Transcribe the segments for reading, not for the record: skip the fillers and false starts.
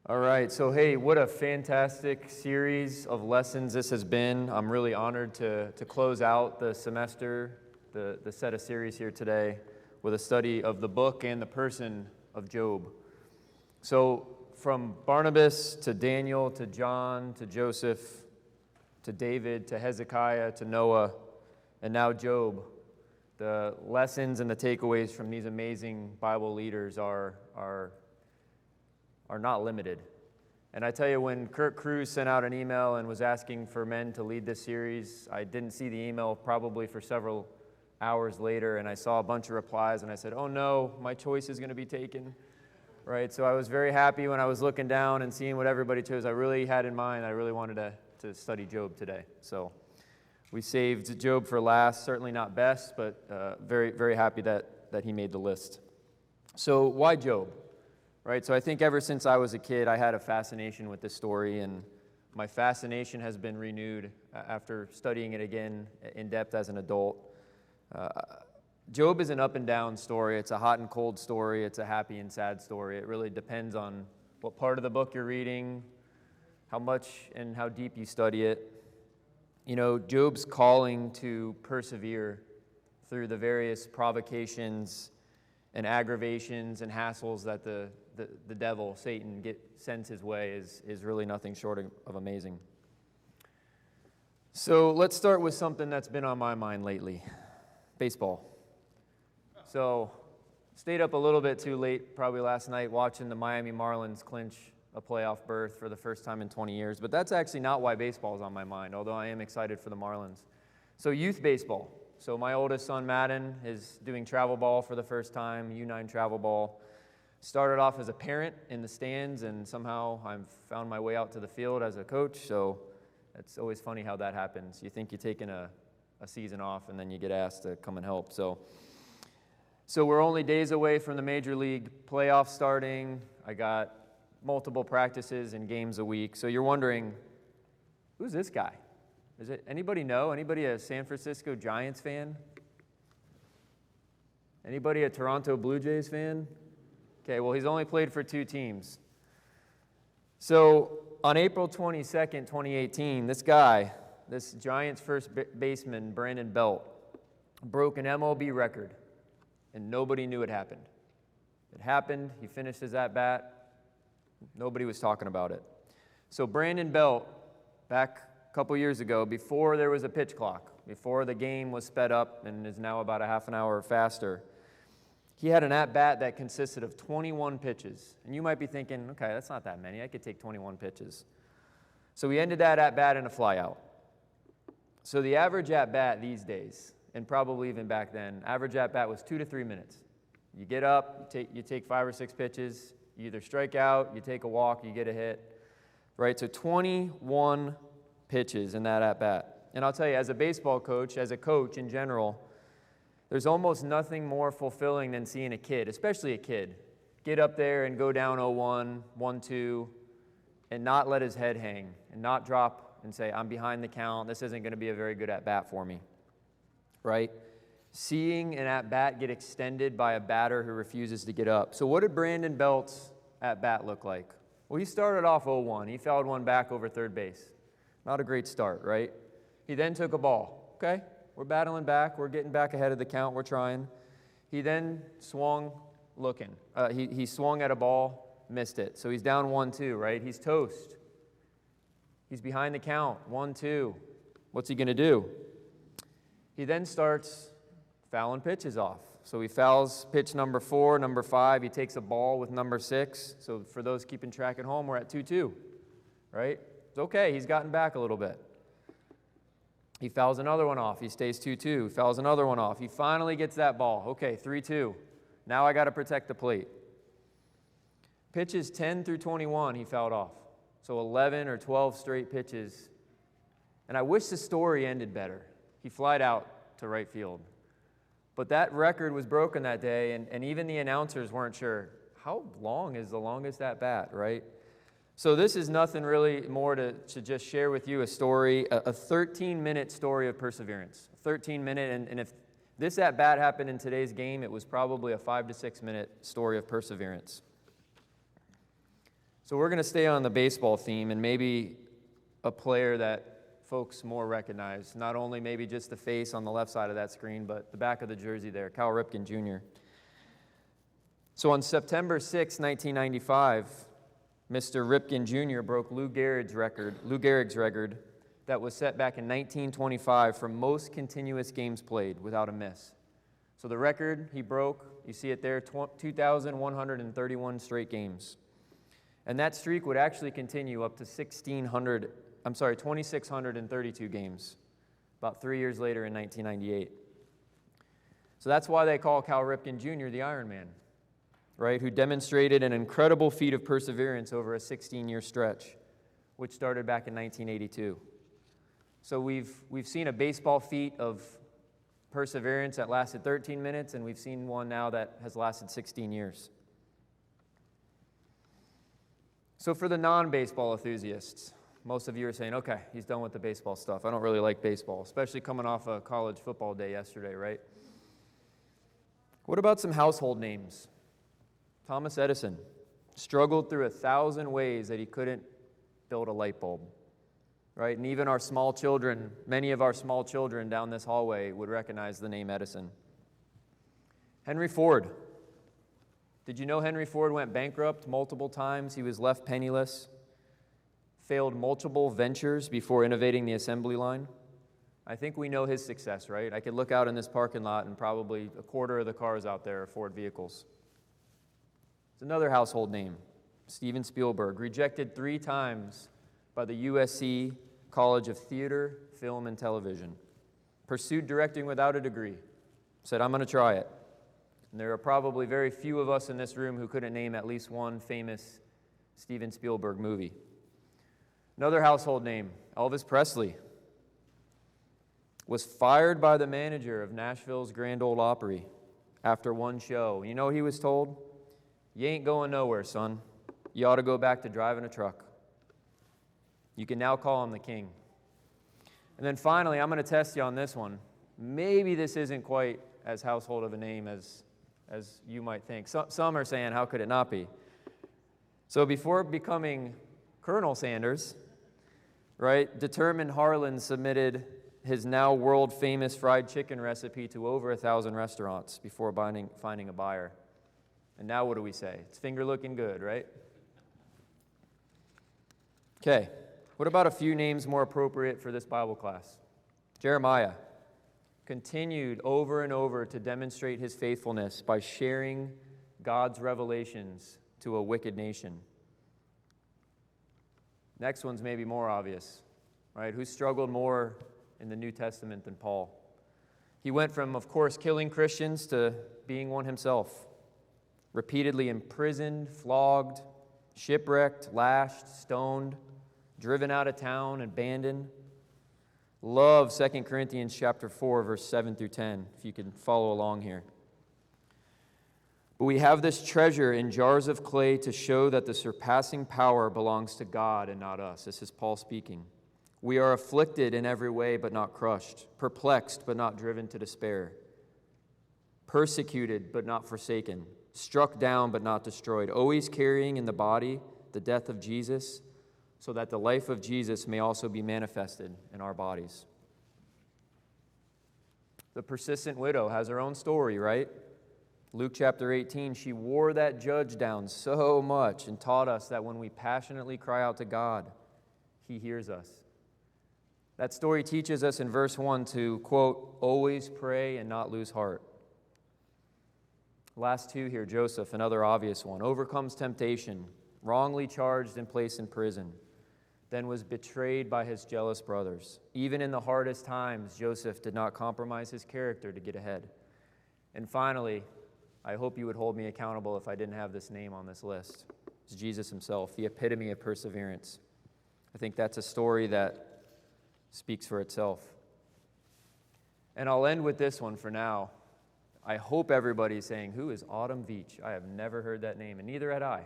All right, so hey, what a fantastic series of lessons this has been. I'm really honored to close out the semester, the set of series here today with a study of the book and the person of Job. So from Barnabas to Daniel to John to Joseph to David to Hezekiah to Noah and now Job, the lessons and the takeaways from these amazing Bible leaders are not limited. And I tell you, when Kurt Cruz sent out an email and was asking for men to lead this series, I didn't see the email probably for several hours later, and I saw a bunch of replies, and I said, oh no, my choice is going to be taken, right? So I was very happy when I was looking down and seeing what everybody chose. I really had in mind, I really wanted to study Job today. So we saved Job for last, certainly not best, but very, very happy that he made the list. So why Job? Right, so I think ever since I was a kid, I had a fascination with this story, and my fascination has been renewed after studying it again in depth as an adult. Job is an up and down story. It's a hot and cold story. It's a happy and sad story. It really depends on what part of the book you're reading, how much and how deep you study it. You know, Job's calling to persevere through the various provocations and aggravations and hassles that the devil, Satan, sends his way is really nothing short of amazing. So let's start with something that's been on my mind lately, baseball. So stayed up a little bit too late probably last night watching the Miami Marlins clinch a playoff berth for the first time in 20 years, but that's actually not why baseball is on my mind, although I am excited for the Marlins. So youth baseball. So my oldest son, Madden, is doing travel ball for the first time, U9 travel ball. Started off as a parent in the stands, and somehow I've found my way out to the field as a coach, so it's always funny how that happens. You think you're taking a season off, and then you get asked to come and help. So we're only days away from the Major League playoffs starting. I got multiple practices and games a week. So you're wondering, who's this guy? Is it anybody know? Anybody a San Francisco Giants fan? Anybody a Toronto Blue Jays fan? Okay, well, he's only played for two teams. So on April 22nd, 2018, this Giants first baseman, Brandon Belt, broke an MLB record, and nobody knew it happened. It happened. He finished his at-bat. Nobody was talking about it. So Brandon Belt, back a couple years ago, before there was a pitch clock, before the game was sped up and is now about a half an hour faster, he had an at-bat that consisted of 21 pitches. And you might be thinking, okay, that's not that many. I could take 21 pitches. So he ended that at-bat in a flyout. So the average at-bat these days, and probably even back then, average at-bat was 2 to 3 minutes. You get up, you take 5 or 6 pitches, you either strike out, you take a walk, you get a hit. Right, so 21 pitches in that at-bat. And I'll tell you, as a baseball coach, as a coach in general, there's almost nothing more fulfilling than seeing a kid, especially a kid, get up there and go down 0-1, 1-2, and not let his head hang, and not drop and say, I'm behind the count, this isn't going to be a very good at-bat for me, right? Seeing an at-bat get extended by a batter who refuses to get up. So what did Brandon Belt's at-bat look like? Well, he started off 0-1. He fouled one back over third base. Not a great start, right? He then took a ball. Okay, we're battling back. We're getting back ahead of the count. We're trying. He then swung looking. He swung at a ball, missed it. So he's down 1-2, right? He's toast. He's behind the count, 1-2. What's he going to do? He then starts fouling pitches off. So he fouls pitch number 4, number 5. He takes a ball with number 6. So for those keeping track at home, we're at 2-2, right? It's okay. He's gotten back a little bit. He fouls another one off. He stays 2-2. Fouls another one off. He finally gets that ball. Okay, 3-2. Now I got to protect the plate. Pitches 10 through 21, he fouled off. So 11 or 12 straight pitches. And I wish the story ended better. He flied out to right field. But that record was broken that day, and even the announcers weren't sure. How long is the longest at bat, right? So this is nothing really more to just share with you a story, a 13-minute story of perseverance. 13-minute, and if this at-bat happened in today's game, it was probably a 5 to 6 minute story of perseverance. So we're going to stay on the baseball theme, and maybe a player that folks more recognize, not only maybe just the face on the left side of that screen, but the back of the jersey there, Cal Ripken Jr. So on September 6, 1995, Mr. Ripken Jr. broke Lou Gehrig's record that was set back in 1925 for most continuous games played without a miss. So the record he broke, you see it there, 2,131 straight games. And that streak would actually continue up to 2,632 games, about 3 years later in 1998. So that's why they call Cal Ripken Jr. the Iron Man, right, who demonstrated an incredible feat of perseverance over a 16-year stretch, which started back in 1982. So we've seen a baseball feat of perseverance that lasted 13 minutes, and we've seen one now that has lasted 16 years. So for the non-baseball enthusiasts, most of you are saying, okay, he's done with the baseball stuff. I don't really like baseball, especially coming off a college football day yesterday, right? What about some household names? Thomas Edison struggled through 1,000 ways that he couldn't build a light bulb, right? And even our small children, many of our small children down this hallway would recognize the name Edison. Henry Ford. Did you know Henry Ford went bankrupt multiple times? He was left penniless, failed multiple ventures before innovating the assembly line. I think we know his success, right? I could look out in this parking lot and probably a quarter of the cars out there are Ford vehicles. It's another household name, Steven Spielberg, rejected 3 times by the USC College of Theater, Film, and Television. Pursued directing without a degree. Said, I'm going to try it. And there are probably very few of us in this room who couldn't name at least one famous Steven Spielberg movie. Another household name, Elvis Presley, was fired by the manager of Nashville's Grand Ole Opry after one show. You know what he was told? You ain't going nowhere, son. You ought to go back to driving a truck. You can now call him the king. And then finally, I'm going to test you on this one. Maybe this isn't quite as household of a name as you might think. Some are saying, how could it not be? So before becoming Colonel Sanders, right, determined Harlan submitted his now world-famous fried chicken recipe to over 1,000 restaurants before finding a buyer. And now what do we say? It's finger looking good, right? Okay, what about a few names more appropriate for this Bible class? Jeremiah continued over and over to demonstrate his faithfulness by sharing God's revelations to a wicked nation. Next one's maybe more obvious, right? Who struggled more in the New Testament than Paul? He went from, of course, killing Christians to being one himself. Repeatedly imprisoned, flogged, shipwrecked, lashed, stoned, driven out of town, abandoned. Love 2 Corinthians chapter 4, verse 7 through 10, if you can follow along here. But we have this treasure in jars of clay to show that the surpassing power belongs to God and not us. This is Paul speaking. We are afflicted in every way, but not crushed, perplexed, but not driven to despair, persecuted, but not forsaken, struck down, but not destroyed, always carrying in the body the death of Jesus, so that the life of Jesus may also be manifested in our bodies. The persistent widow has her own story, right? Luke chapter 18, she wore that judge down so much and taught us that when we passionately cry out to God, He hears us. That story teaches us in verse 1 to, quote, always pray and not lose heart. Last two here, Joseph, another obvious one, overcomes temptation, wrongly charged and placed in prison, then was betrayed by his jealous brothers. Even in the hardest times, Joseph did not compromise his character to get ahead. And finally, I hope you would hold me accountable if I didn't have this name on this list. It's Jesus himself, the epitome of perseverance. I think that's a story that speaks for itself. And I'll end with this one for now. I hope everybody's saying, who is Autumn Veach? I have never heard that name, and neither had I,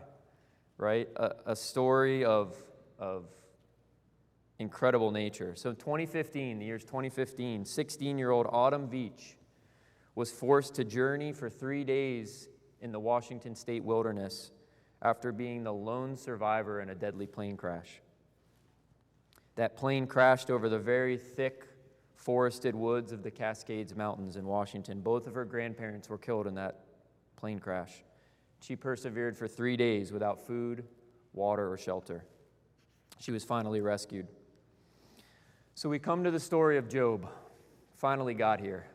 right? A story of incredible nature. So 2015, the year's 2015, 16-year-old Autumn Veach was forced to journey for 3 days in the Washington state wilderness after being the lone survivor in a deadly plane crash. That plane crashed over the very thick, forested woods of the Cascades Mountains in Washington. Both of her grandparents were killed in that plane crash. She persevered for 3 days without food, water, or shelter. She was finally rescued. So we come to the story of Job. Finally got here.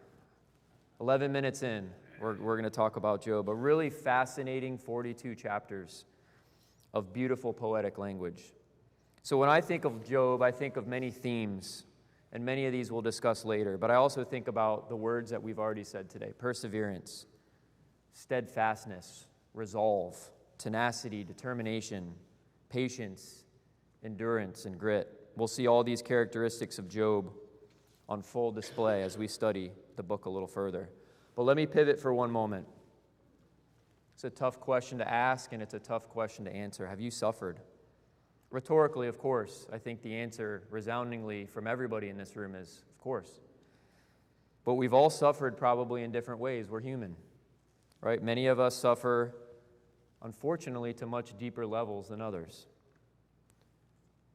11 minutes in, we're going to talk about Job. A really fascinating 42 chapters of beautiful poetic language. So when I think of Job, I think of many themes, and many of these we'll discuss later. But I also think about the words that we've already said today: perseverance, steadfastness, resolve, tenacity, determination, patience, endurance, and grit. We'll see all these characteristics of Job on full display as we study the book a little further. But let me pivot for one moment. It's a tough question to ask, and it's a tough question to answer. Have you suffered? Rhetorically, of course. I think the answer resoundingly from everybody in this room is, of course. But we've all suffered probably in different ways. We're human, right? Many of us suffer, unfortunately, to much deeper levels than others.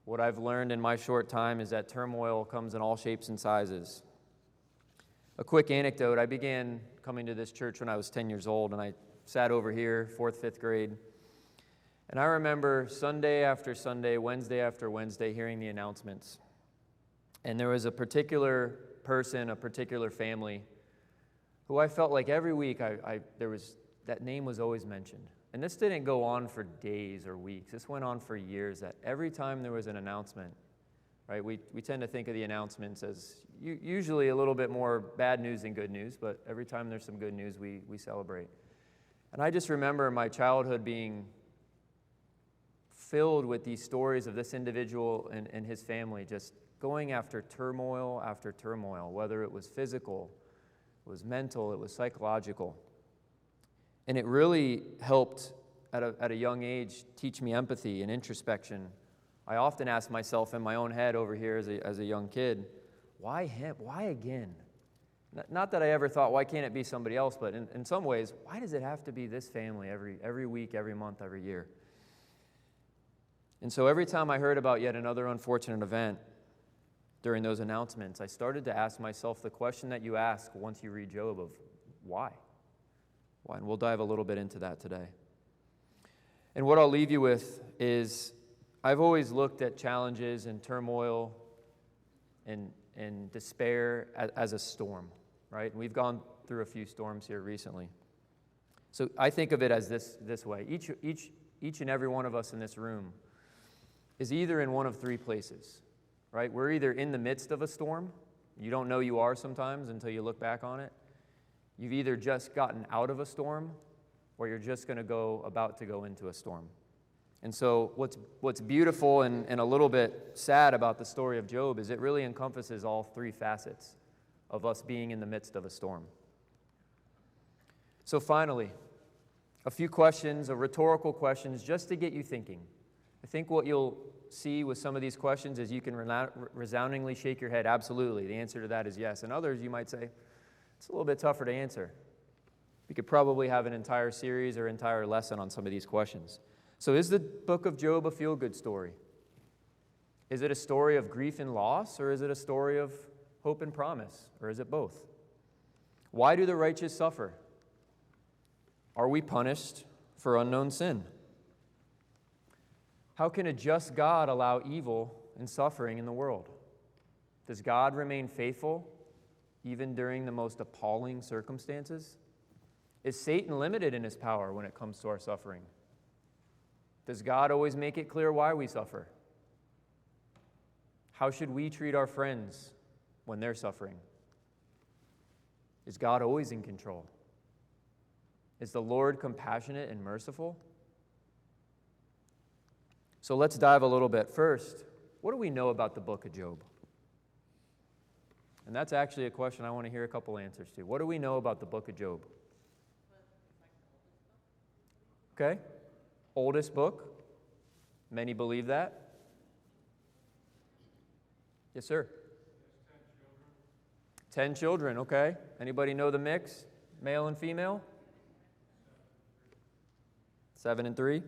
What I've learned in my short time is that turmoil comes in all shapes and sizes. A quick anecdote: I began coming to this church when I was 10 years old, and I sat over here, 4th, 5th grade. And I remember Sunday after Sunday, Wednesday after Wednesday, hearing the announcements. And there was a particular person, a particular family, who I felt like every week that name was always mentioned. And this didn't go on for days or weeks. This went on for years, that every time there was an announcement, right? We tend to think of the announcements as usually a little bit more bad news than good news, but every time there's some good news, we celebrate. And I just remember my childhood being filled with these stories of this individual and his family just going after turmoil, whether it was physical, it was mental, it was psychological. And it really helped at a young age teach me empathy and introspection. I often ask myself in my own head over here as a young kid, why him? Why again? Not that I ever thought, why can't it be somebody else? But in some ways, why does it have to be this family every week, every month, every year? And so every time I heard about yet another unfortunate event during those announcements, I started to ask myself the question that you ask once you read Job of why? Why? And we'll dive a little bit into that today. And what I'll leave you with is I've always looked at challenges and turmoil and despair as a storm, right? And we've gone through a few storms here recently. So I think of it as this way. Each and every one of us in this room is either in one of three places, right? We're either in the midst of a storm. You don't know you are sometimes until you look back on it. You've either just gotten out of a storm, or you're just about to go into a storm. And so what's beautiful and a little bit sad about the story of Job is it really encompasses all three facets of us being in the midst of a storm. So finally, a few questions, rhetorical questions, just to get you thinking. I think what you'll see with some of these questions is you can resoundingly shake your head, absolutely. The answer to that is yes. And others, you might say, it's a little bit tougher to answer. We could probably have an entire series or entire lesson on some of these questions. So is the book of Job a feel-good story? Is it a story of grief and loss, or is it a story of hope and promise, or is it both? Why do the righteous suffer? Are we punished for unknown sin? How can a just God allow evil and suffering in the world? Does God remain faithful even during the most appalling circumstances? Is Satan limited in his power when it comes to our suffering? Does God always make it clear why we suffer? How should we treat our friends when they're suffering? Is God always in control? Is the Lord compassionate and merciful? So let's dive a little bit. First, what do we know about the book of Job? And that's actually a question I want to hear a couple answers to. What do we know about the book of Job? Okay. Oldest book. Many believe that. Yes, sir. 10 children, okay. Anybody know the mix? Male and female? 7 and 3?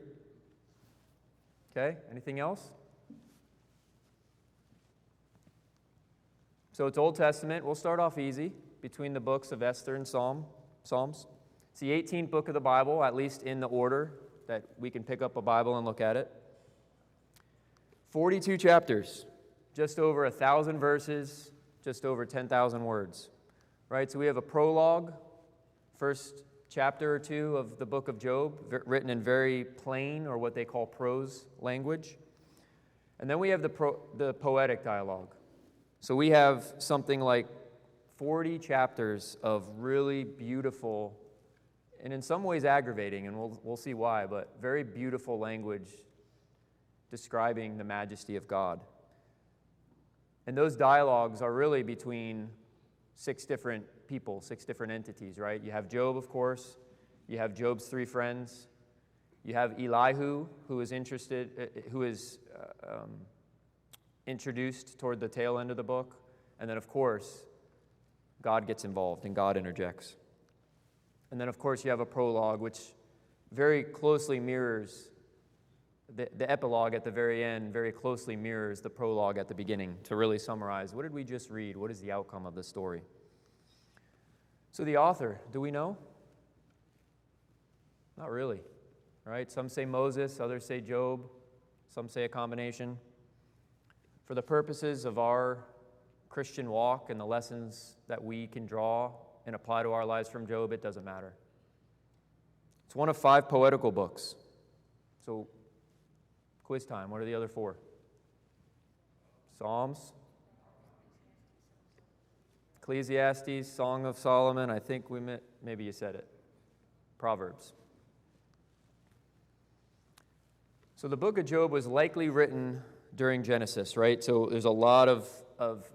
Okay, anything else? So it's Old Testament. We'll start off easy between the books of Esther and Psalms. It's the 18th book of the Bible, at least in the order that we can pick up a Bible and look at it. 42 chapters, just over 1,000 verses, just over 10,000 words. Right, so we have a prologue, first chapter or two of the book of Job, written in very plain, or what they call prose language. And then we have the poetic dialogue. So we have something like 40 chapters of really beautiful, and in some ways aggravating, and we'll see why, but very beautiful language describing the majesty of God. And those dialogues are really between 6 different people, 6 different entities, right? You have Job, of course. You have Job's 3 friends. You have Elihu, who is introduced toward the tail end of the book. And then, of course, God gets involved and God interjects. And then, of course, you have a prologue, which very closely mirrors the epilogue at the very end, very closely mirrors the prologue at the beginning to really summarize, what did we just read? What is the outcome of the story? So the author, do we know? Not really, right? Some say Moses, others say Job, some say a combination. For the purposes of our Christian walk and the lessons that we can draw and apply to our lives from Job, it doesn't matter. It's one of 5 poetical books. So, quiz time. What are the other 4? Psalms, Ecclesiastes, Song of Solomon. I think maybe you said it. Proverbs. So the book of Job was likely written during Genesis, right? So there's a lot of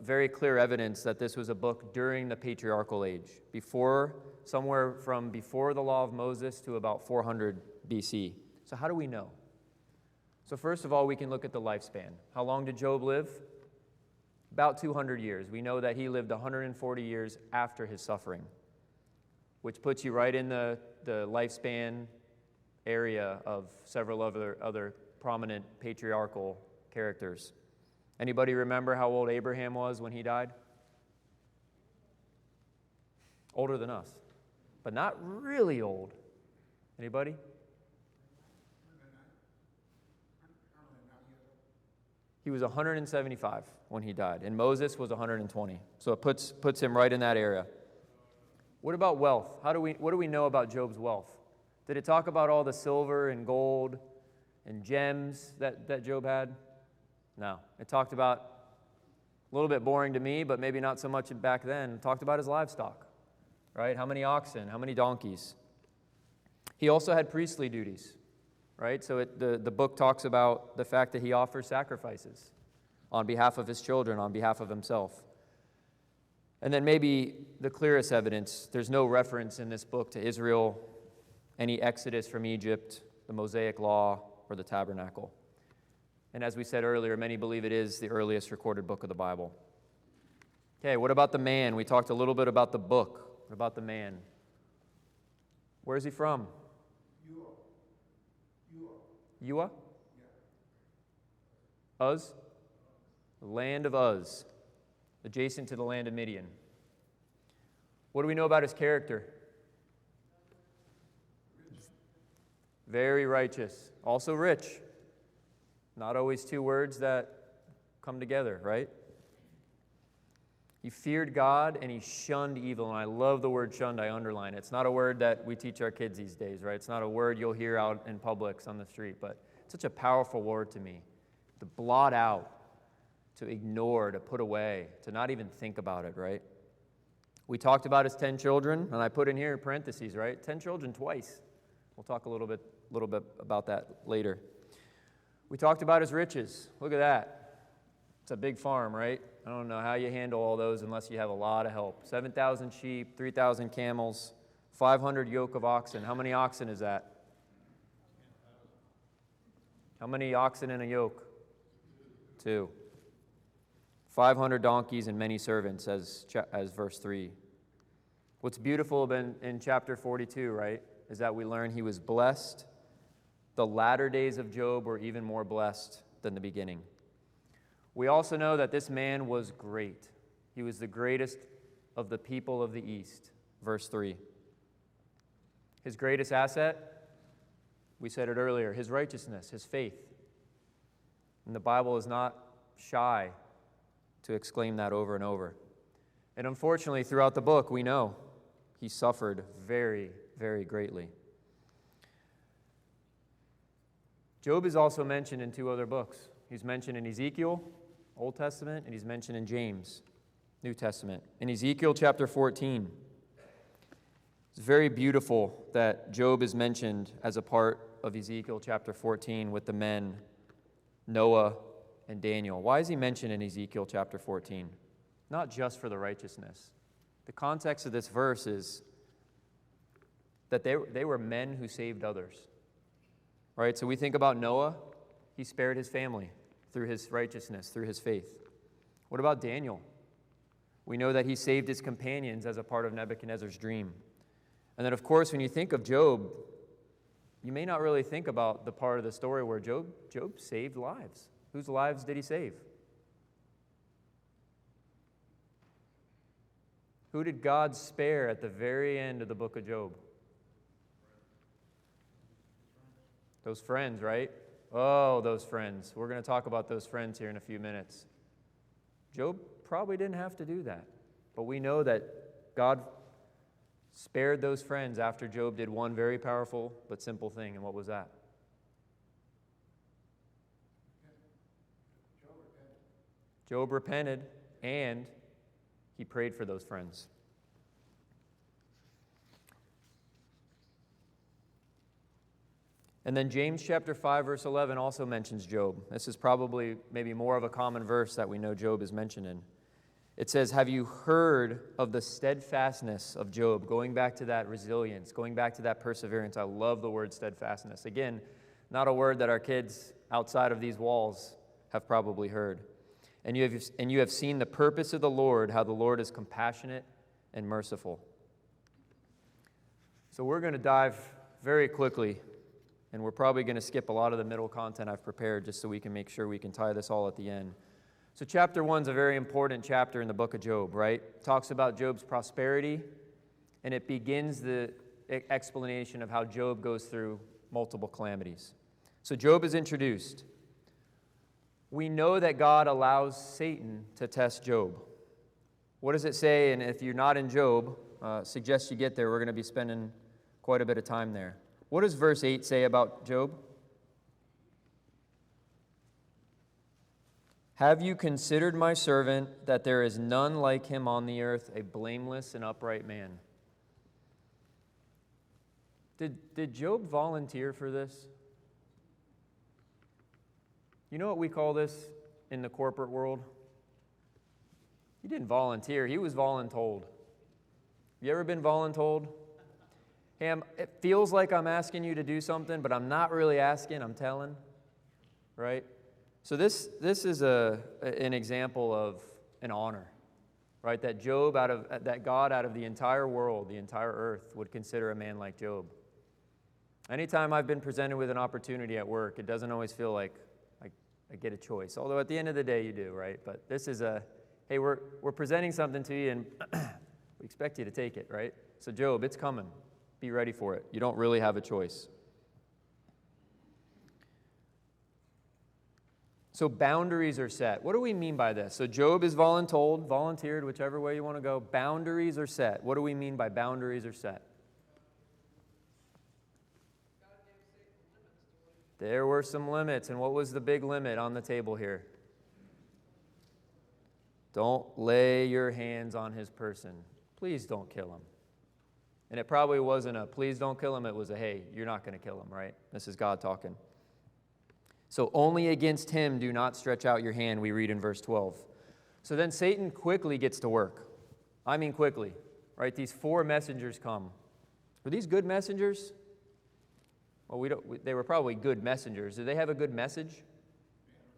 very clear evidence that this was a book during the patriarchal age, somewhere from before the law of Moses to about 400 BC. So how do we know? So first of all, we can look at the lifespan. How long did Job live? About 200 years. We know that he lived 140 years after his suffering, which puts you right in the lifespan area of several other prominent patriarchal characters. Anybody remember how old Abraham was when he died? Older than us, but not really old. Anybody? He was 175 when he died, and Moses was 120. So it puts him right in that area. What about wealth? What do we know about Job's wealth? Did it talk about all the silver and gold and gems that Job had? No. It talked about, a little bit boring to me, but maybe not so much back then, it talked about his livestock, right? How many oxen, how many donkeys. He also had priestly duties, right? So the book talks about the fact that he offers sacrifices on behalf of his children, on behalf of himself. And then maybe the clearest evidence, there's no reference in this book to Israel, any exodus from Egypt, the Mosaic Law, or the tabernacle. And as we said earlier, many believe it is the earliest recorded book of the Bible. Okay, what about the man? We talked a little bit about the book. What about the man? Where is he from? Ewa? Uz? The land of Uz, adjacent to the land of Midian. What do we know about his character? Very righteous. Also rich. Not always 2 words that come together, right? He feared God and he shunned evil. And I love the word shunned. I underline it. It's not a word that we teach our kids these days, right? It's not a word you'll hear out in Publix on the street, but it's such a powerful word to me. To blot out, to ignore, to put away, to not even think about it, right? We talked about his 10 children, and I put in here parentheses, right? 10 children twice. We'll talk a little bit about that later. We talked about his riches. Look at that. It's a big farm, right? I don't know how you handle all those unless you have a lot of help. 7,000 sheep, 3,000 camels, 500 yoke of oxen. How many oxen is that? How many oxen in a yoke? 2. 500 donkeys and many servants, as verse 3. What's beautiful in chapter 42, right, is that we learn he was blessed. the latter days of Job were even more blessed than the beginning. We also know that this man was great. He was the greatest of the people of the East. Verse 3. His greatest asset, we said it earlier, his righteousness, his faith. And the Bible is not shy to exclaim that over and over. And unfortunately, throughout the book, we know he suffered very, very greatly. Job is also mentioned in 2 other books. He's mentioned in Ezekiel, Old Testament, and he's mentioned in James, New Testament. In Ezekiel chapter 14, it's very beautiful that Job is mentioned as a part of Ezekiel chapter 14 with the men Noah and Daniel. Why is he mentioned in Ezekiel chapter 14? Not just for the righteousness. The context of this verse is that they were men who saved others. Right? So we think about Noah. He spared his family through his righteousness, through his faith. What about Daniel? We know that he saved his companions as a part of Nebuchadnezzar's dream. And then, of course, when you think of Job, you may not really think about the part of the story where Job saved lives. Whose lives did he save? Who did God spare at the very end of the book of Job? Those friends, right? Oh, those friends. We're going to talk about those friends here in a few minutes. Job probably didn't have to do that. But we know that God spared those friends after Job did one very powerful but simple thing. And what was that? Job repented, and he prayed for those friends. And then James chapter 5, verse 11 also mentions Job. This is probably maybe more of a common verse that we know Job is mentioned in. It says, have you heard of the steadfastness of Job? Going back to that resilience, going back to that perseverance. I love the word steadfastness. Again, not a word that our kids outside of these walls have probably heard. And you have seen the purpose of the Lord, how the Lord is compassionate and merciful. So we're going to dive very quickly, and we're probably going to skip a lot of the middle content I've prepared just so we can make sure we can tie this all at the end. So chapter 1 is a very important chapter in the book of Job, right? It talks about Job's prosperity, and it begins the explanation of how Job goes through multiple calamities. So Job is introduced. We know that God allows Satan to test Job. What does it say? And if you're not in Job, suggest you get there. We're going to be spending quite a bit of time there. What does verse 8 say about Job? Have you considered my servant, that there is none like him on the earth, a blameless and upright man? Did Job volunteer for this? You know what we call this in the corporate world? He didn't volunteer. He was voluntold. You ever been voluntold? Hey, it feels like I'm asking you to do something, but I'm not really asking, I'm telling. Right? So this is an example of an honor, right? That God out of the entire world, the entire earth, would consider a man like Job. Anytime I've been presented with an opportunity at work, it doesn't always feel like I get a choice. Although at the end of the day, you do, right? But this is hey, we're presenting something to you, and we expect you to take it, right? So Job, it's coming. Be ready for it. You don't really have a choice. So boundaries are set. What do we mean by this? So Job is volunteered, whichever way you want to go. Boundaries are set. What do we mean by boundaries are set? There were some limits, and what was the big limit on the table here? Don't lay your hands on his person. Please don't kill him. And it probably wasn't a please don't kill him, it was a hey, you're not going to kill him, right? This is God talking. So only against him do not stretch out your hand, we read in verse 12. So then Satan quickly gets to work. I mean quickly, right? These 4 messengers come. Were these good messengers? Well, they were probably good messengers. Did they have a good message?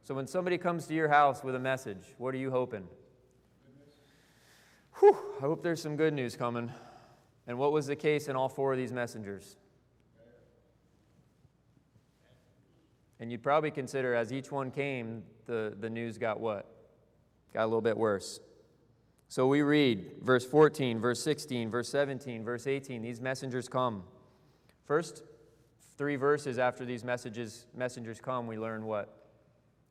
So when somebody comes to your house with a message, what are you hoping? Whew, I hope there's some good news coming. And what was the case in all 4 of these messengers? And you'd probably consider as each one came, the news got what? Got a little bit worse. So we read verse 14, verse 16, verse 17, verse 18. These messengers come. First 3 verses after these messengers come, we learn what?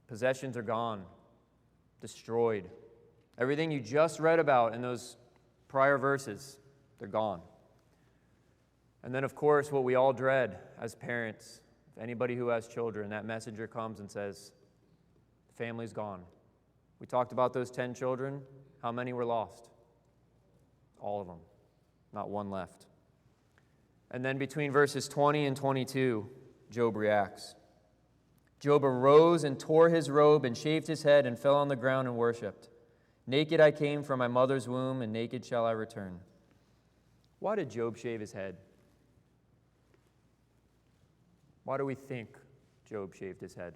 Possessions are gone, destroyed. Everything you just read about in those prior verses, they're gone. And then, of course, what we all dread as parents, if anybody who has children, that messenger comes and says, the family's gone. We talked about those 10 children. How many were lost? All of them. Not one left. And then between verses 20 and 22, Job reacts. Job arose and tore his robe and shaved his head and fell on the ground and worshipped. Naked I came from my mother's womb, and naked shall I return. Why did Job shave his head? Why do we think Job shaved his head?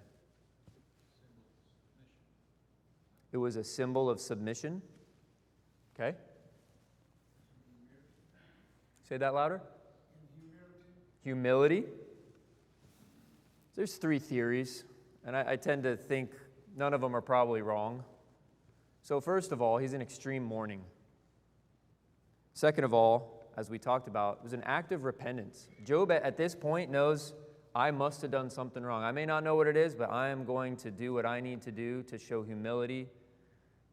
It was a symbol of submission. Okay? Say that louder. Humility. There's 3 theories, and I tend to think none of them are probably wrong. So first of all, he's in extreme mourning. Second of all, as we talked about, it was an act of repentance. Job at this point knows, I must have done something wrong. I may not know what it is, but I am going to do what I need to do to show humility,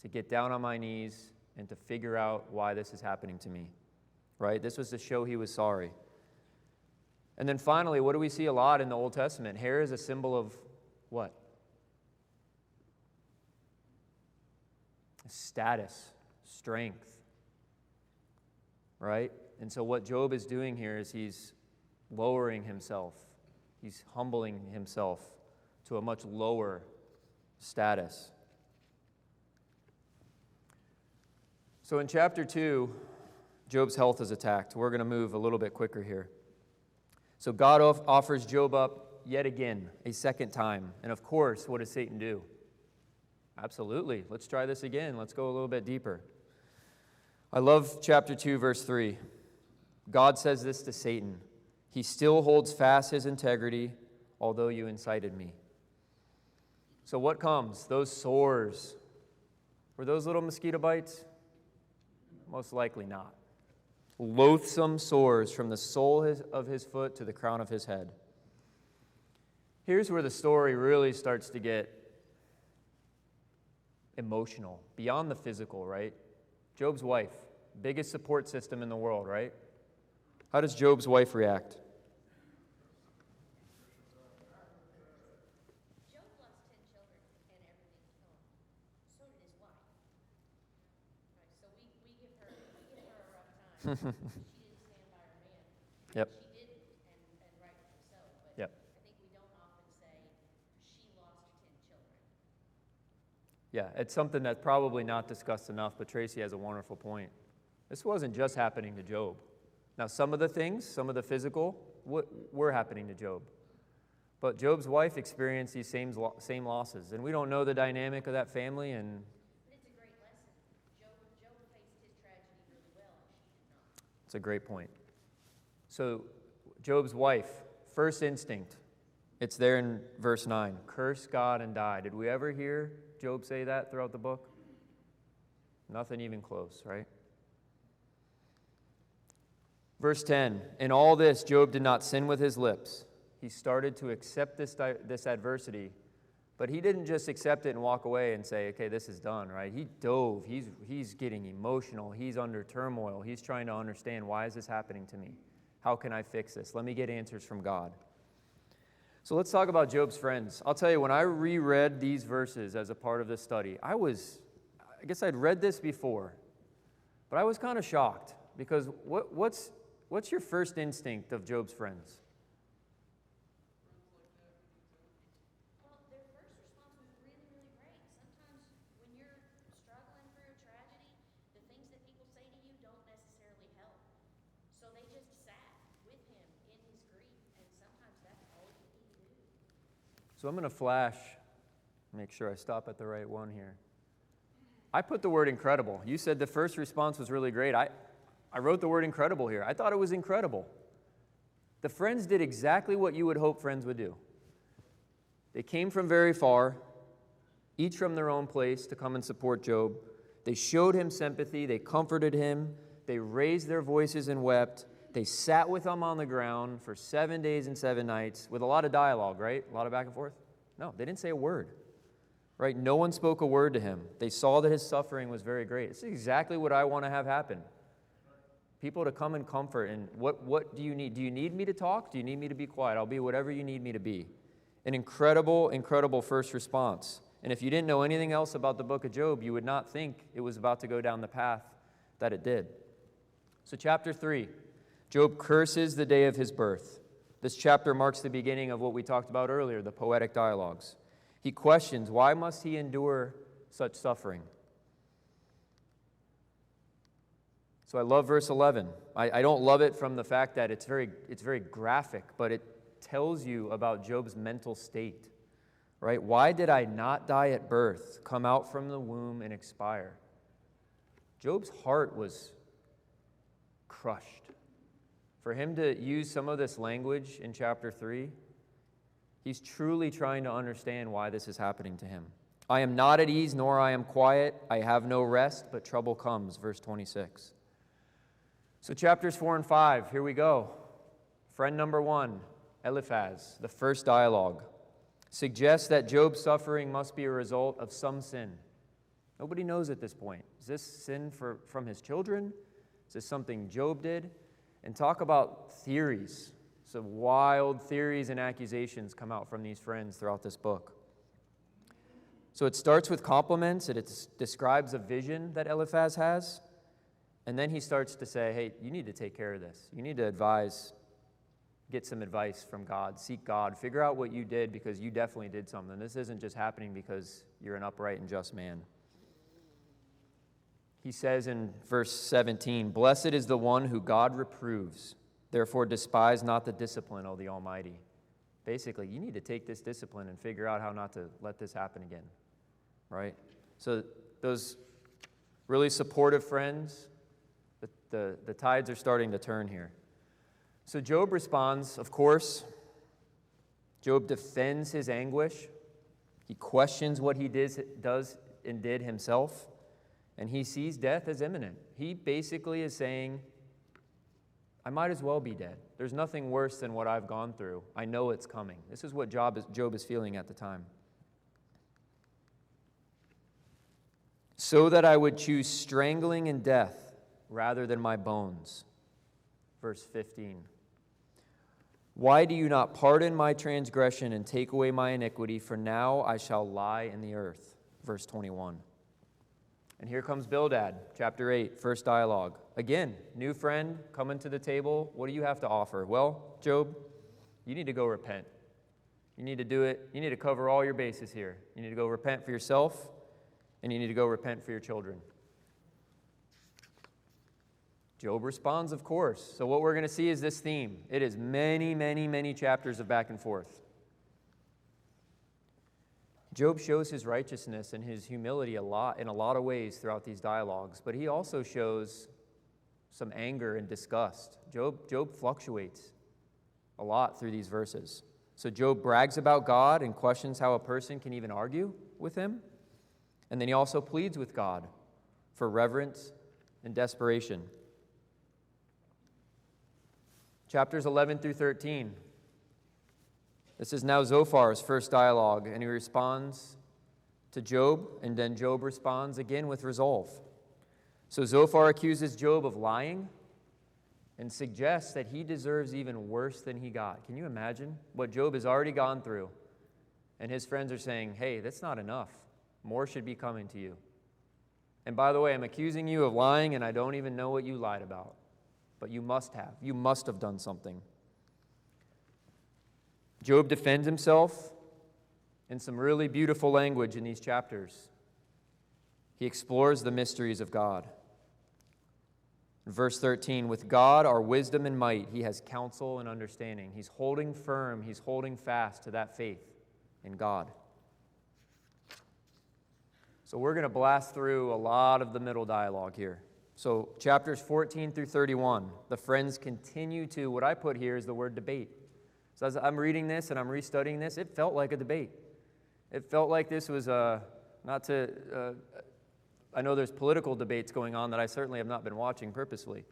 to get down on my knees, and to figure out why this is happening to me. Right? This was to show he was sorry. And then finally, what do we see a lot in the Old Testament? Hair is a symbol of what? Status, strength. Right? And so what Job is doing here is he's lowering himself. He's humbling himself to a much lower status. So in chapter 2, Job's health is attacked. We're going to move a little bit quicker here. So God offers Job up yet again, a second time. And of course, what does Satan do? Absolutely. Let's try this again. Let's go a little bit deeper. I love chapter 2, verse 3. God says this to Satan. He still holds fast his integrity, although you incited me. So what comes? Those sores. Were those little mosquito bites? Most likely not. Loathsome sores from the sole of his foot to the crown of his head. Here's where the story really starts to get emotional, beyond the physical, right? Job's wife, biggest support system in the world, right? How does Job's wife react? Job lost 10 children and everything's gone. So did his wife. Right, so we give her a rough time. She didn't stand by her man. Yep. She didn't, and rightfully so. But Yep. I think we don't often say she lost 10 children. Yeah, it's something that's probably not discussed enough, but Tracy has a wonderful point. This wasn't just happening to Job. Now, some of the things, some of the physical, were happening to Job. But Job's wife experienced these same losses, and we don't know the dynamic of that family. And But it's a great lesson. Job faced his tragedy really well, and she did not. it's a great point. So, Job's wife, first instinct, it's there in verse 9. Curse God and die. Did we ever hear Job say that throughout the book? Nothing even close, right? Verse 10, in all this, Job did not sin with his lips. He started to accept this adversity, but he didn't just accept it and walk away and say, okay, this is done, right? He dove. He's getting emotional. He's under turmoil. He's trying to understand, why is this happening to me? How can I fix this? Let me get answers from God. So let's talk about Job's friends. I'll tell you, when I reread these verses as a part of this study, I guess I'd read this before, but I was kind of shocked, because what's your first instinct of Job's friends? Well, their first response was really, really great. Sometimes when you're struggling through a tragedy, the things that people say to you don't necessarily help. So they just sat with him in his grief, and sometimes that's all you need to do. So I'm going to flash, make sure I stop at the right one here. I put the word incredible. You said the first response was really great. I wrote the word incredible here. I thought it was incredible. The friends did exactly what you would hope friends would do. They came from very far, each from their own place, to come and support Job. They showed him sympathy. They comforted him. They raised their voices and wept. They sat with him on the ground for 7 days and 7 nights with a lot of dialogue, right? A lot of back and forth. No, they didn't say a word, right? No one spoke a word to him. They saw that his suffering was very great. This is exactly what I want to have happen. People to come and comfort. And what do you need? Do you need me to talk? Do you need me to be quiet? I'll be whatever you need me to be. An incredible, incredible first response. And if you didn't know anything else about the book of Job, you would not think it was about to go down the path that it did. So chapter 3, Job curses the day of his birth. This chapter marks the beginning of what we talked about earlier, the poetic dialogues. He questions, why must he endure such suffering? So I love verse 11. I don't love it from the fact that it's very graphic, but it tells you about Job's mental state, right? Why did I not die at birth, come out from the womb and expire? Job's heart was crushed. For him to use some of this language in chapter 3, he's truly trying to understand why this is happening to him. I am not at ease, nor I am quiet. I have no rest, but trouble comes, verse 26. So chapters 4 and 5, here we go. Friend number 1, Eliphaz, the first dialogue, suggests that Job's suffering must be a result of some sin. Nobody knows at this point. Is this sin from his children? Is this something Job did? And talk about theories. Some wild theories and accusations come out from these friends throughout this book. So it starts with compliments. It describes a vision that Eliphaz has. And then he starts to say, hey, you need to take care of this. You need to get some advice from God. Seek God. Figure out what you did because you definitely did something. This isn't just happening because you're an upright and just man. He says in verse 17, blessed is the one who God reproves. Therefore despise not the discipline of the Almighty. Basically, you need to take this discipline and figure out how not to let this happen again, right? So those really supportive friends, the tides are starting to turn here. So Job responds, of course. Job defends his anguish. He questions what he does and did himself. And he sees death as imminent. He basically is saying, I might as well be dead. There's nothing worse than what I've gone through. I know it's coming. This is what Job is feeling at the time. So that I would choose strangling and death rather than my bones. Verse 15. Why do you not pardon my transgression and take away my iniquity? For now I shall lie in the earth. Verse 21. And here comes Bildad, chapter 8, first dialogue. Again, new friend coming to the table. What do you have to offer? Well, Job, you need to go repent. You need to do it. You need to cover all your bases here. You need to go repent for yourself, and you need to go repent for your children. Job responds, of course. So what we're going to see is this theme. It is many, many, many chapters of back and forth. Job shows his righteousness and his humility in a lot of ways throughout these dialogues, but he also shows some anger and disgust. Job fluctuates a lot through these verses. So Job brags about God and questions how a person can even argue with him. And then he also pleads with God for reverence and desperation. Chapters 11 through 13. This is now Zophar's first dialogue, and he responds to Job, and then Job responds again with resolve. So Zophar accuses Job of lying and suggests that he deserves even worse than he got. Can you imagine what Job has already gone through? And his friends are saying, hey, that's not enough. More should be coming to you. And by the way, I'm accusing you of lying, and I don't even know what you lied about. But you must have. You must have done something. Job defends himself in some really beautiful language in these chapters. He explores the mysteries of God. In verse 13, with God are wisdom and might. He has counsel and understanding. He's holding firm. He's holding fast to that faith in God. So we're going to blast through a lot of the middle dialogue here. So chapters 14 through 31, the friends continue to, what I put here is the word debate. It's So as I'm reading this and I'm restudying this, it felt like a debate. It felt like this was not to, I know there's political debates going on that I certainly have not been watching purposely,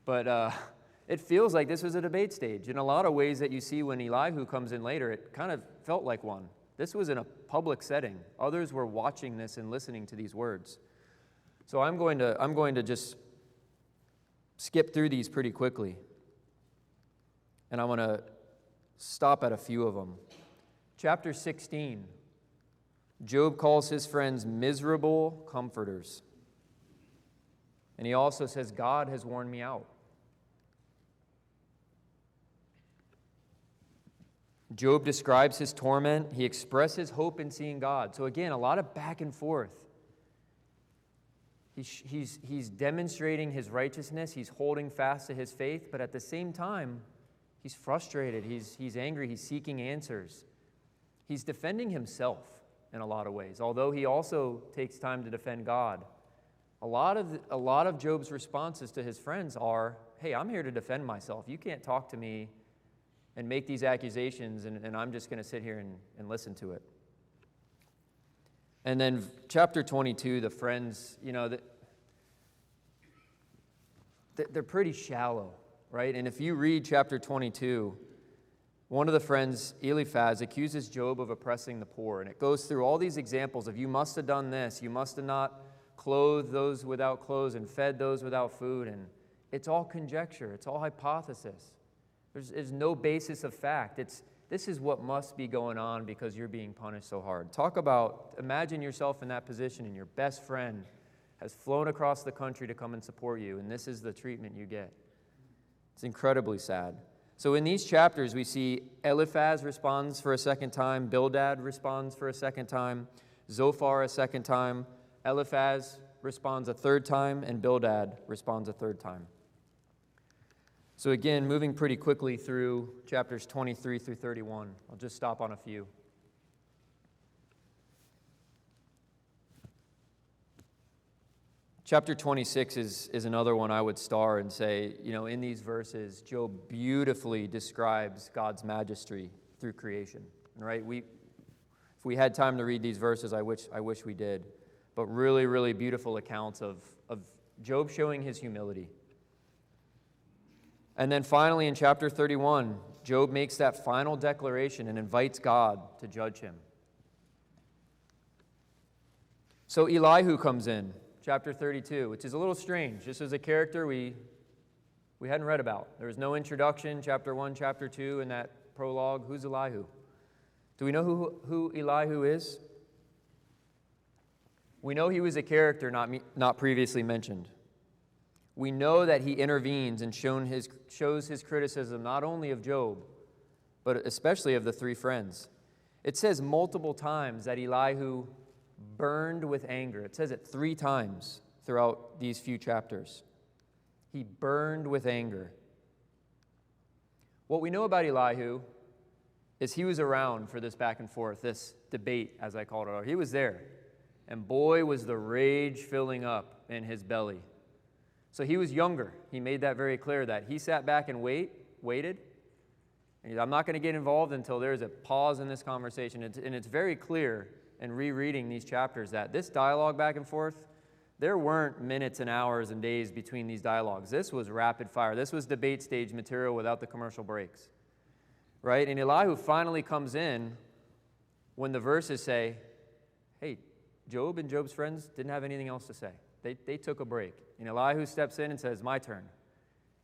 but it feels like this was a debate stage. In a lot of ways that you see when Elihu comes in later, it kind of felt like one. This was in a public setting. Others were watching this and listening to these words. So I'm going to just skip through these pretty quickly. And I'm going to stop at a few of them. Chapter 16. Job calls his friends miserable comforters. And he also says, God has worn me out. Job describes his torment. He expresses hope in seeing God. So again, a lot of back and forth. He's demonstrating his righteousness. He's holding fast to his faith. But at the same time, he's frustrated. He's angry. He's seeking answers. He's defending himself in a lot of ways, although he also takes time to defend God. A lot of Job's responses to his friends are, hey, I'm here to defend myself. You can't talk to me and make these accusations, and I'm just going to sit here and listen to it. And then chapter 22, the friends, they're pretty shallow, right? And if you read chapter 22, one of the friends, Eliphaz, accuses Job of oppressing the poor. And it goes through all these examples of you must have done this, you must have not clothed those without clothes and fed those without food. And it's all conjecture. It's all hypothesis. There's no basis of fact. This is what must be going on because you're being punished so hard. Imagine yourself in that position and your best friend has flown across the country to come and support you, and this is the treatment you get. It's incredibly sad. So in these chapters, we see Eliphaz responds for a second time, Bildad responds for a second time, Zophar a second time, Eliphaz responds a third time, and Bildad responds a third time. So again, moving pretty quickly through chapters 23 through 31. I'll just stop on a few. Chapter 26 is another one I would star and say, in these verses, Job beautifully describes God's majesty through creation. Right? If we had time to read these verses, I wish we did. But really, really beautiful accounts of Job showing his humility. And then finally in chapter 31, Job makes that final declaration and invites God to judge him. So Elihu comes in. Chapter 32, which is a little strange. This is a character we hadn't read about. There was no introduction, chapter 1, chapter 2, in that prologue. Who's Elihu? Do we know who Elihu is? We know he was a character not previously mentioned. We know that he intervenes and shows his criticism not only of Job, but especially of the three friends. It says multiple times that Elihu burned with anger. It says it 3 times throughout these few chapters. He burned with anger. What we know about Elihu is he was around for this back and forth, this debate, as I called it. He was there. And boy, was the rage filling up in his belly. So he was younger. He made that very clear that he sat back and waited. And I'm not going to get involved until there's a pause in this conversation. And it's very clear in rereading these chapters that this dialogue back and forth, there weren't minutes and hours and days between these dialogues. This was rapid fire. This was debate stage material without the commercial breaks, right? And Elihu finally comes in when the verses say, hey, Job and Job's friends didn't have anything else to say. They took a break. And Elihu steps in and says, my turn.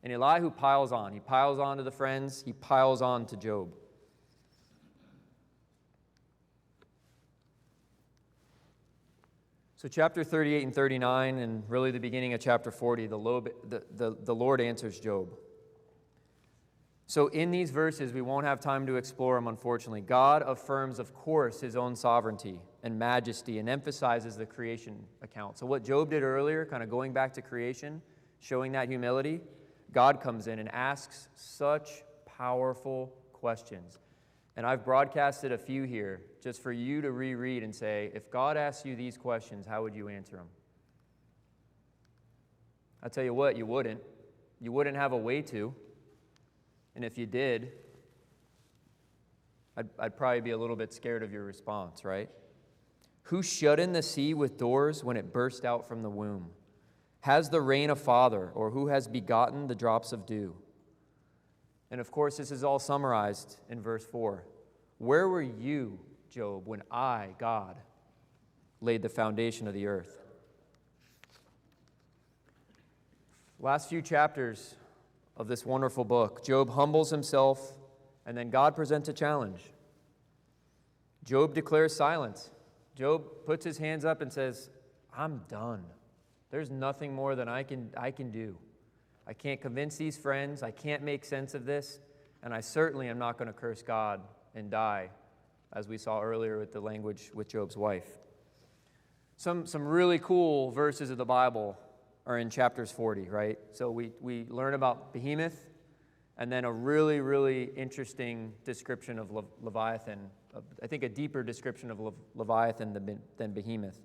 And Elihu piles on. He piles on to the friends. He piles on to Job. So chapter 38 and 39, and really the beginning of chapter 40, the Lord answers Job. So in these verses, we won't have time to explore them, unfortunately. God affirms, of course, his own sovereignty and majesty and emphasizes the creation account. So what Job did earlier, kind of going back to creation, showing that humility, God comes in and asks such powerful questions. And I've broadcasted a few here just for you to reread and say, if God asks you these questions, how would you answer them? I'll tell you what, you wouldn't. You wouldn't have a way to. And if you did, I'd probably be a little bit scared of your response, right? Who shut in the sea with doors when it burst out from the womb? Has the rain a father, or who has begotten the drops of dew? And of course, this is all summarized in verse 4. Where were you, Job, when I, God, laid the foundation of the earth? Last few chapters of this wonderful book, Job humbles himself, and then God presents a challenge. Job declares silence. Job puts his hands up and says, I'm done. There's nothing more than I can do. I can't convince these friends. I can't make sense of this. And I certainly am not going to curse God and die, as we saw earlier with the language with Job's wife. Some really cool verses of the Bible are in chapters 40, right? So we learn about Behemoth, and then a really, really interesting description of Leviathan. I think a deeper description of Leviathan than Behemoth,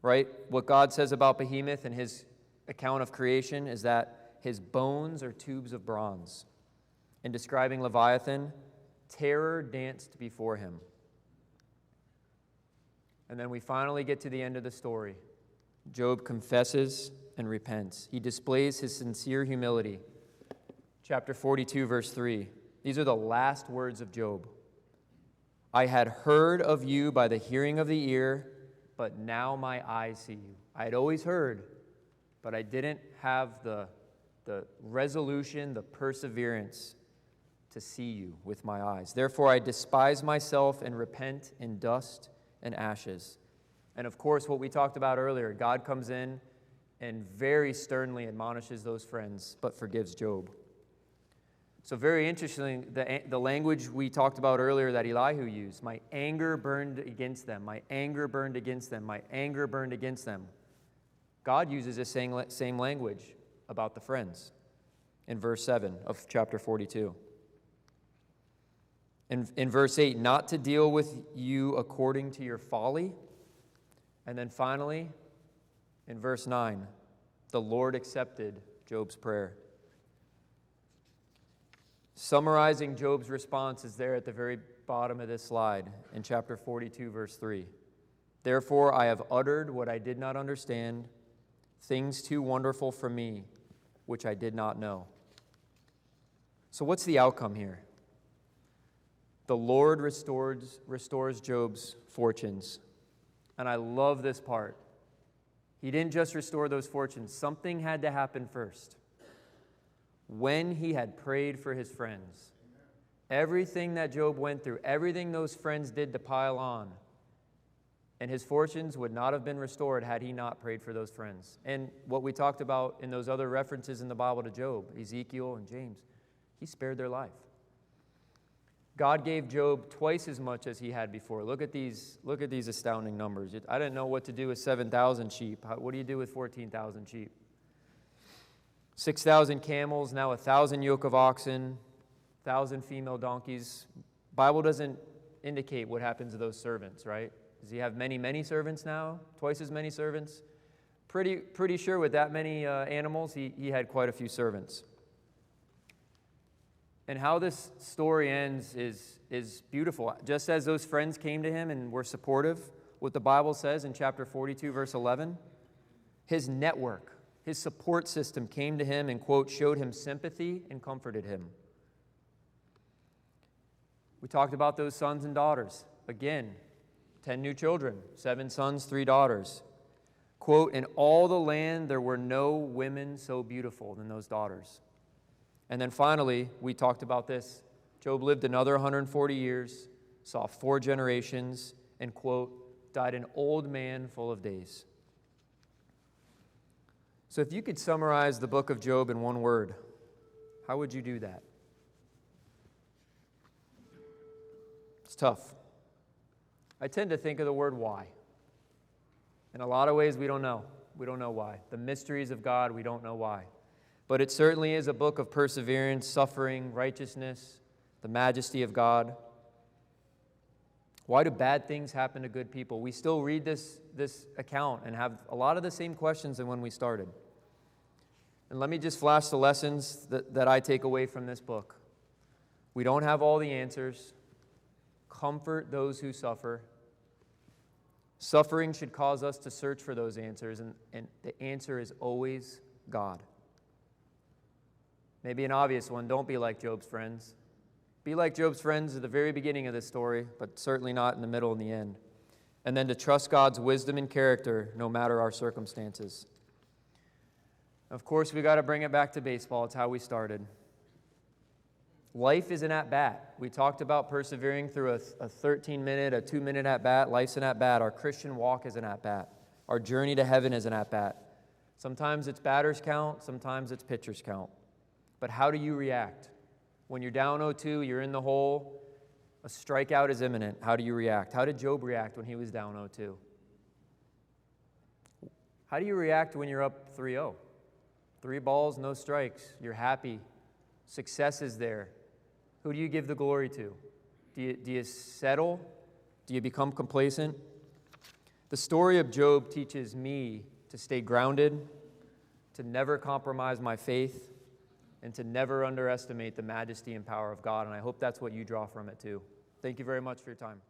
right? What God says about Behemoth in his account of creation is that his bones are tubes of bronze. In describing Leviathan, terror danced before him. And then we finally get to the end of the story. Job confesses and repents. He displays his sincere humility. Chapter 42, verse 3. These are the last words of Job. I had heard of you by the hearing of the ear, but now my eyes see you. I had always heard, but I didn't have the resolution, the perseverance to see you with my eyes. Therefore, I despise myself and repent in dust and ashes. And of course, what we talked about earlier, God comes in and very sternly admonishes those friends, but forgives Job. So very interesting, the language we talked about earlier that Elihu used, my anger burned against them, my anger burned against them, my anger burned against them. God uses the same language about the friends in verse 7 of chapter 42. In verse 8, not to deal with you according to your folly. And then finally, in verse 9, the Lord accepted Job's prayer. Summarizing Job's response is there at the very bottom of this slide in chapter 42, verse 3. Therefore, I have uttered what I did not understand, things too wonderful for me, which I did not know. So what's the outcome here? The Lord restores Job's fortunes. And I love this part. He didn't just restore those fortunes. Something had to happen first. When he had prayed for his friends, everything that Job went through, everything those friends did to pile on, and his fortunes would not have been restored had he not prayed for those friends. And what we talked about in those other references in the Bible to Job, Ezekiel and James, he spared their life. God gave Job twice as much as he had before. Look at these astounding numbers. I didn't know what to do with 7,000 sheep. What do you do with 14,000 sheep? 6,000 camels, now 1,000 yoke of oxen, 1,000 female donkeys. Bible doesn't indicate what happens to those servants, right? Does he have many servants now? Twice as many servants? Pretty sure with that many animals, he had quite a few servants. And how this story ends is beautiful. Just as those friends came to him and were supportive, what the Bible says in chapter 42, verse 11, his network, his support system came to him and, quote, showed him sympathy and comforted him. We talked about those sons and daughters. Again, 10 new children, 7 sons, 3 daughters. Quote, in all the land there were no women so beautiful than those daughters. And then finally, we talked about this. Job lived another 140 years, saw 4 generations, and, quote, died an old man full of days. So if you could summarize the book of Job in one word, how would you do that? It's tough. I tend to think of the word why. In a lot of ways, we don't know. We don't know why. The mysteries of God, we don't know why. But it certainly is a book of perseverance, suffering, righteousness, the majesty of God. Why do bad things happen to good people? We still read this account and have a lot of the same questions than when we started. And let me just flash the lessons that I take away from this book. We don't have all the answers. comfort those who suffer. Suffering should cause us to search for those answers, and the answer is always God. Maybe an obvious one, don't be like Job's friends. Be like Job's friends at the very beginning of this story, but certainly not in the middle and the end. And then to trust God's wisdom and character no matter our circumstances. Of course, we got to bring it back to baseball. It's how we started. Life is an at-bat. We talked about persevering through a 13-minute, a 2-minute at-bat. Life's an at-bat. Our Christian walk is an at-bat. Our journey to heaven is an at-bat. Sometimes it's batters count, sometimes it's pitchers count. But how do you react? When you're down 0-2, you're in the hole, a strikeout is imminent. How do you react? How did Job react when he was down 0-2? How do you react when you're up 3-0? 3 balls, no strikes. You're happy. Success is there. Who do you give the glory to? Do you settle? Do you become complacent? The story of Job teaches me to stay grounded, to never compromise my faith, and to never underestimate the majesty and power of God. And I hope that's what you draw from it too. Thank you very much for your time.